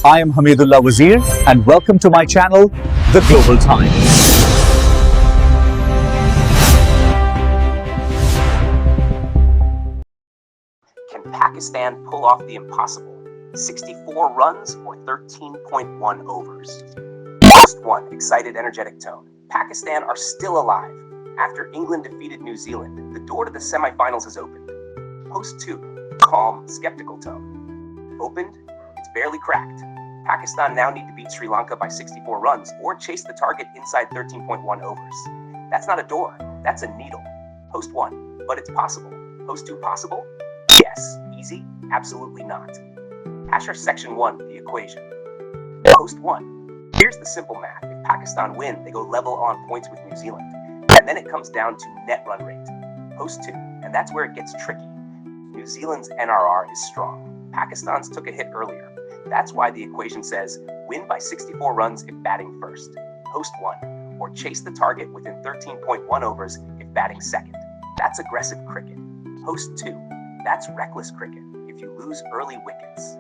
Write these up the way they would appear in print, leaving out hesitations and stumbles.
I am Hamidullah Wazir and welcome to my channel, The Global Times. Can Pakistan pull off the impossible? 64 runs or 13.1 overs? Host 1, excited, energetic tone. Pakistan are still alive. After England defeated New Zealand, the door to the semifinals is opened. Host 2, calm, skeptical tone. Opened, it's barely cracked. Pakistan now need to beat Sri Lanka by 64 runs or chase the target inside 13.1 overs. That's not a door, that's a needle. Host 1, but it's possible. Host 2, possible? Yes. Easy? Absolutely not. Asher Section 1, the equation. Host 1. Here's the simple math. If Pakistan win, they go level on points with New Zealand. And then it comes down to net run rate. Host 2. And that's where it gets tricky. New Zealand's NRR is strong. Pakistan's took a hit earlier. That's why the equation says win by 64 runs if batting first. Host 1. Or chase the target within 13.1 overs if batting second. That's aggressive cricket. Host 2. That's reckless cricket if you lose early wickets.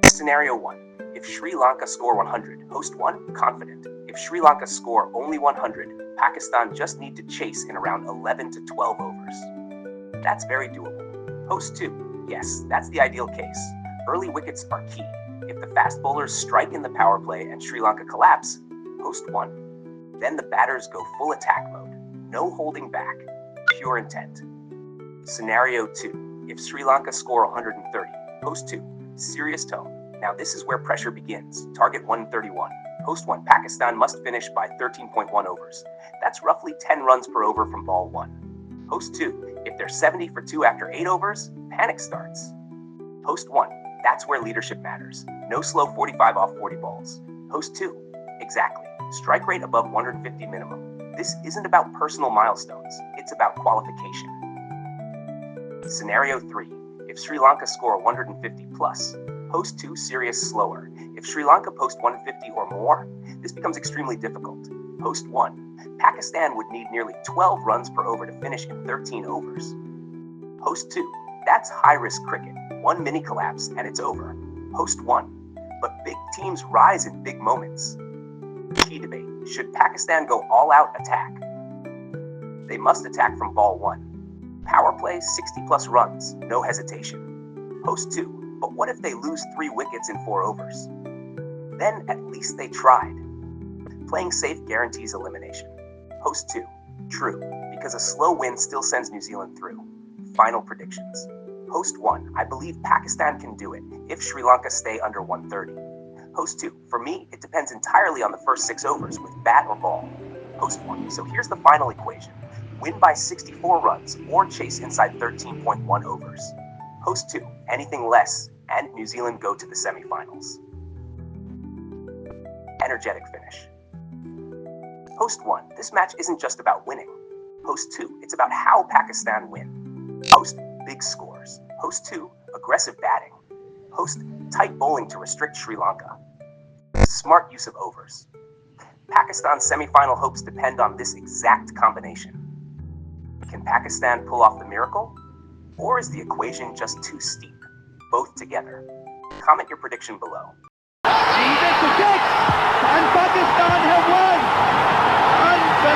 Scenario 1. If Sri Lanka score 100, host 1, confident. If Sri Lanka score only 100, Pakistan just need to chase in around 11 to 12 overs. That's very doable. Host 2. Yes, that's the ideal case. Early wickets are key. If the fast bowlers strike in the power play and Sri Lanka collapse, host 1. Then the batters go full attack mode. No holding back. Pure intent. Scenario 2. If Sri Lanka score 130, host 2, serious tone. Now this is where pressure begins. Target 131. Host 1, Pakistan must finish by 13.1 overs. That's roughly 10 runs per over from ball 1. Host 2, if they're 70 for 2 after 8 overs, panic starts. Host 1, that's where leadership matters. No slow 45 off 40 balls. Host 2, exactly. Strike rate above 150 minimum. This isn't about personal milestones. It's about qualification. Scenario 3. If Sri Lanka score 150 plus, host 2, serious, slower. If Sri Lanka post 150 or more, this becomes extremely difficult. Host 1. Pakistan would need nearly 12 runs per over to finish in 13 overs. Host 2. That's high-risk cricket. One mini collapse and it's over. Host 1. But big teams rise in big moments. Key debate. Should Pakistan go all-out attack? They must attack from ball 1. Power play, 60 plus runs, no hesitation. Host 2, but what if they lose 3 wickets in 4 overs? Then at least they tried. Playing safe guarantees elimination. Host 2, true, because a slow win still sends New Zealand through. Final predictions. Host 1, I believe Pakistan can do it if Sri Lanka stay under 130. Host 2, for me, it depends entirely on the first 6 overs with bat or ball. Host 1, so here's the final equation. Win by 64 runs or chase inside 13.1 overs. Host 2, anything less, and New Zealand go to the semifinals. Energetic finish. Host 1, this match isn't just about winning. Host 2, it's about how Pakistan win. Host, big scores. Host 2, aggressive batting. Host, tight bowling to restrict Sri Lanka. Smart use of overs. Pakistan's semifinal hopes depend on this exact combination. Can Pakistan pull off the miracle? Or is the equation just too steep? Both together. Comment your prediction below. And Pakistan have won.